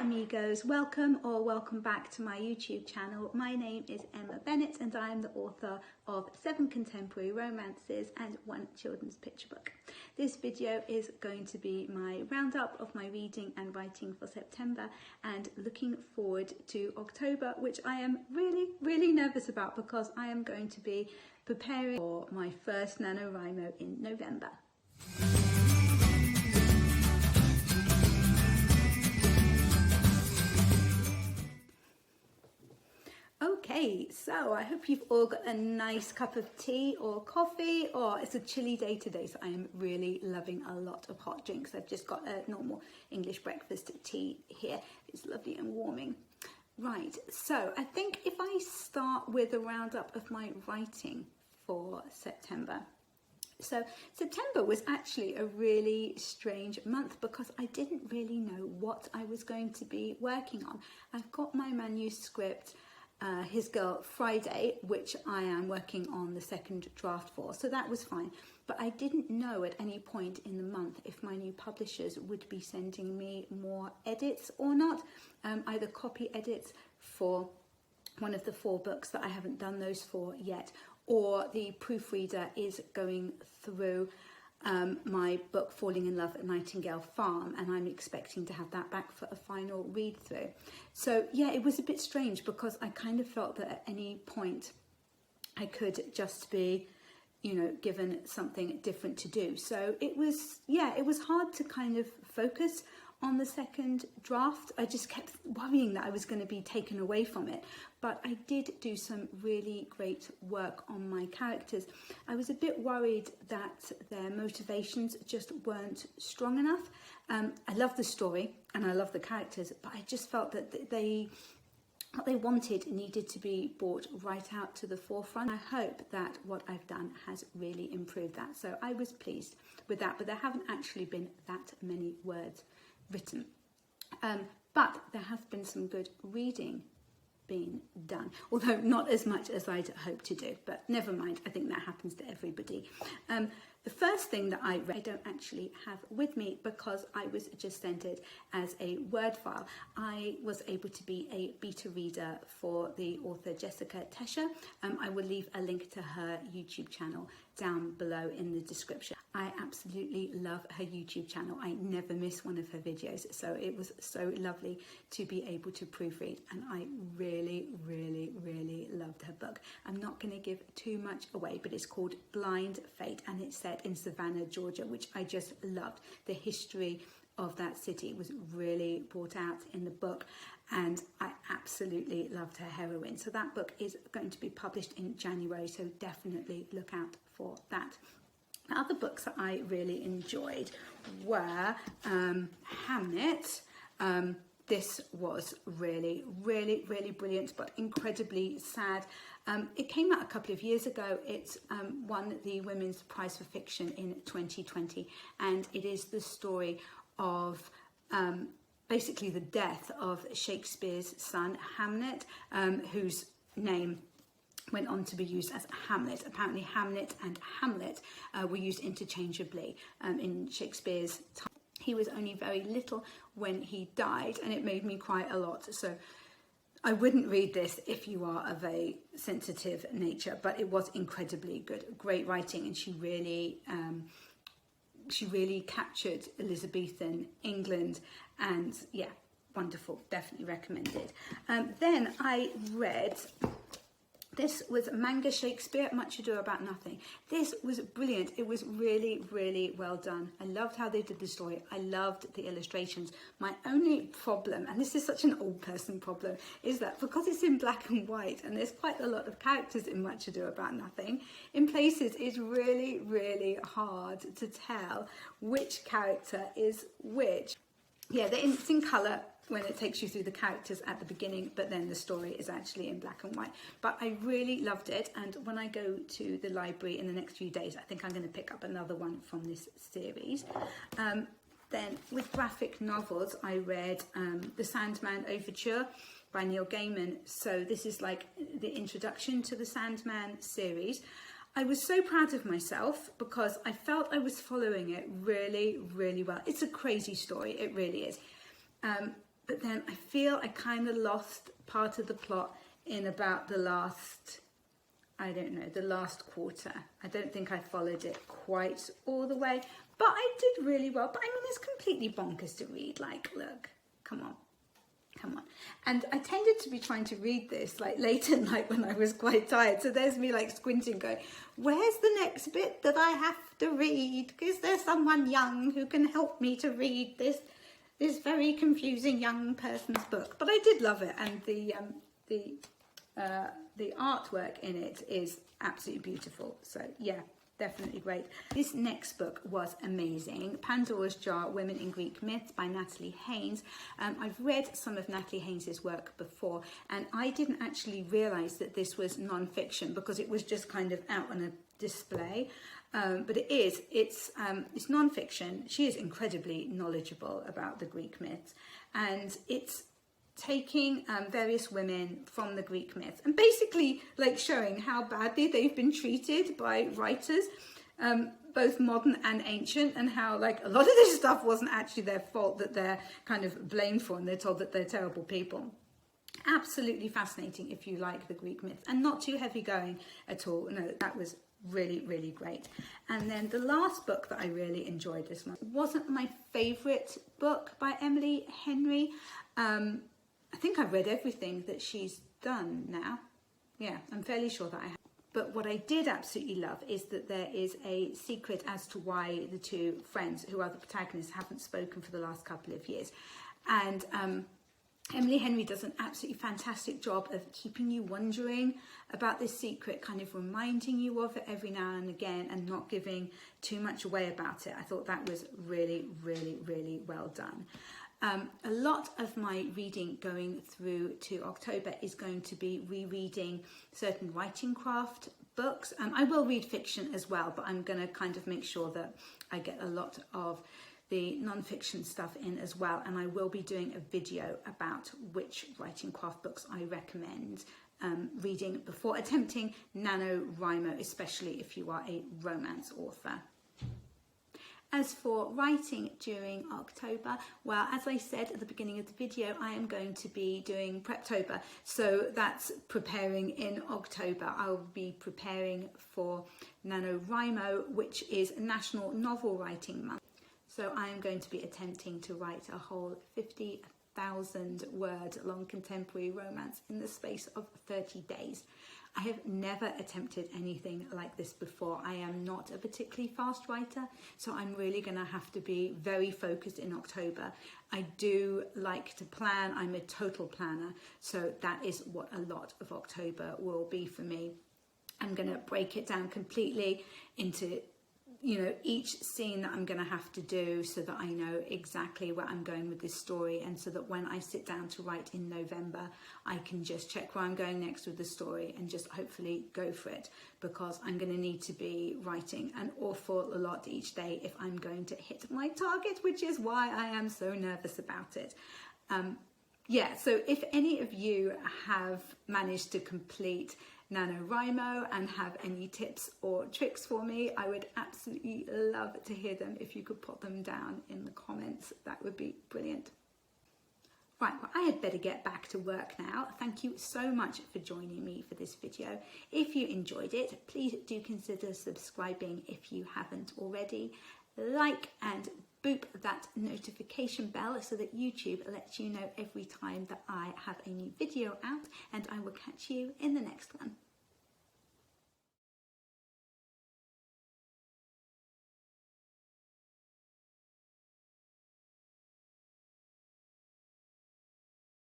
amigos, welcome or welcome back to my YouTube channel. My name is Emma Bennet and I am the author of 7 contemporary romances and 1 children's picture book. This video is going to be my roundup of my reading and writing for September and looking forward to October, which I am really nervous about because I am going to be preparing for my first NaNoWriMo in November. Okay, so I hope you've all got a nice cup of tea or coffee, or it's a chilly day today, so I am really loving a lot of hot drinks. I've just got a normal English breakfast tea here. It's lovely and warming. Right, so I think if I start with a roundup of my writing for September. So September was actually a really strange month because I didn't really know what I was going to be working on. I've got my manuscript, His Girl Friday, which I am working on the second draft for, so that was fine. But I didn't know at any point in the month if my new publishers would be sending me more edits or not, either copy edits for one of the 4 books that I haven't done those for yet, or the proofreader is going through my book Falling in Love at Nightingale Farm, and I'm expecting to have that back for a final read through. So yeah, it was a bit strange because I kind of felt that at any point I could just be, you know, given something different to do. So it was, yeah, it was hard to kind of focus on the second draft. I just kept worrying that I was going to be taken away from it, but I did do some really great work on my characters. I was a bit worried that their motivations just weren't strong enough. I love the story and I love the characters, but I just felt that what they wanted needed to be brought right out to the forefront. I hope that what I've done has really improved that. So I was pleased with that, but there haven't actually been that many words written. But there has been some good reading being done, although not as much as I'd hoped to do, but never mind, I think that happens to everybody. The first thing that I read, I don't actually have with me because I was just sent it as a Word file. I was able to be a beta reader for the author Jessica Tescher. I will leave a link to her YouTube channel down below in the description. I absolutely love her YouTube channel. I never miss one of her videos, so it was so lovely to be able to proofread, and I really loved her book. I'm not going to give too much away, but it's called Blind Fate and it's set in Savannah, Georgia, which I just loved. The history of that city was really brought out in the book, and I absolutely loved her heroine. So that book is going to be published in January, so definitely look out for that. The other books that I really enjoyed were Hamnet. This was really brilliant, but incredibly sad. It came out a couple of years ago. It won the Women's Prize for Fiction in 2020, and it is the story of basically the death of Shakespeare's son Hamnet, whose name went on to be used as Hamlet. Apparently Hamnet and Hamlet were used interchangeably in Shakespeare's time. He was only very little when he died, and it made me cry a lot. So I wouldn't read this if you are of a sensitive nature, but it was incredibly good. Great writing, and she really captured Elizabethan England, and yeah, wonderful, definitely recommended. Then I read, this was Manga Shakespeare, Much Ado About Nothing. This was brilliant. It was really well done. I loved how they did the story. I loved the illustrations. My only problem, and this is such an old person problem, is that because it's in black and white and there's quite a lot of characters in Much Ado About Nothing, in places it's really hard to tell which character is which. Yeah, it's in colour when it takes you through the characters at the beginning, but then the story is actually in black and white. But I really loved it, and when I go to the library in the next few days, I think I'm going to pick up another one from this series. Then with graphic novels, I read The Sandman Overture by Neil Gaiman. So this is like the introduction to the Sandman series. I was so proud of myself because I felt I was following it really well. It's a crazy story, it really is. but then I feel I kind of lost part of the plot in about the last, I don't know, the last quarter. I don't think I followed it quite all the way, but I did really well. But I mean, it's completely bonkers to read. Like, look, come on. And I tended to be trying to read this like late at night when I was quite tired. So there's me like squinting going, where's the next bit that I have to read? Is there someone young who can help me to read this very confusing young person's book? But I did love it, and the artwork in it is absolutely beautiful. So yeah, definitely great. This next book was amazing. Pandora's Jar, Women in Greek Myths by Natalie Haynes. I've read some of Natalie Haynes's work before, and I didn't actually realise that this was non-fiction because it was just kind of out on a display. But it's non-fiction. She is incredibly knowledgeable about the Greek myths, and it's taking various women from the Greek myths and basically like showing how badly they've been treated by writers, both modern and ancient, and how like a lot of this stuff wasn't actually their fault, that they're kind of blamed for, and they're told that they're terrible people. Absolutely fascinating if you like the Greek myths, and not too heavy going at all. No, that was really, really great. And then the last book that I really enjoyed this month wasn't my favourite book by Emily Henry. I think I've read everything that she's done now. Yeah, I'm fairly sure that I have. But what I did absolutely love is that there is a secret as to why the two friends, who are the protagonists, haven't spoken for the last couple of years. And Emily Henry does an absolutely fantastic job of keeping you wondering about this secret, kind of reminding you of it every now and again, and not giving too much away about it. I thought that was really, really, really well done. A lot of my reading going through to October is going to be rereading certain writing craft books. I will read fiction as well, but I'm going to kind of make sure that I get a lot of the non-fiction stuff in as well. And I will be doing a video about which writing craft books I recommend reading before attempting NaNoWriMo, especially if you are a romance author. As for writing during October, well, as I said at the beginning of the video, I am going to be doing Preptober. So that's preparing in October. I'll be preparing for NaNoWriMo, which is National Novel Writing Month. So I am going to be attempting to write a whole 50,000 word long contemporary romance in the space of 30 days. I have never attempted anything like this before. I am not a particularly fast writer, so I'm really going to have to be very focused in October. I do like to plan. I'm a total planner, so that is what a lot of October will be for me. I'm going to break it down completely into, you know, each scene that I'm going to have to do, so that I know exactly where I'm going with this story, and so that when I sit down to write in November, I can just check where I'm going next with the story and just hopefully go for it, because I'm going to need to be writing an awful lot each day if I'm going to hit my target, which is why I am so nervous about it. Yeah, so if any of you have managed to complete NaNoWriMo and have any tips or tricks for me, I would absolutely love to hear them. If you could put them down in the comments, that would be brilliant. Right, well, I had better get back to work now. Thank you so much for joining me for this video. If you enjoyed it, please do consider subscribing if you haven't already. Like and boop that notification bell so that YouTube lets you know every time that I have a new video out, and I will catch you in the next one.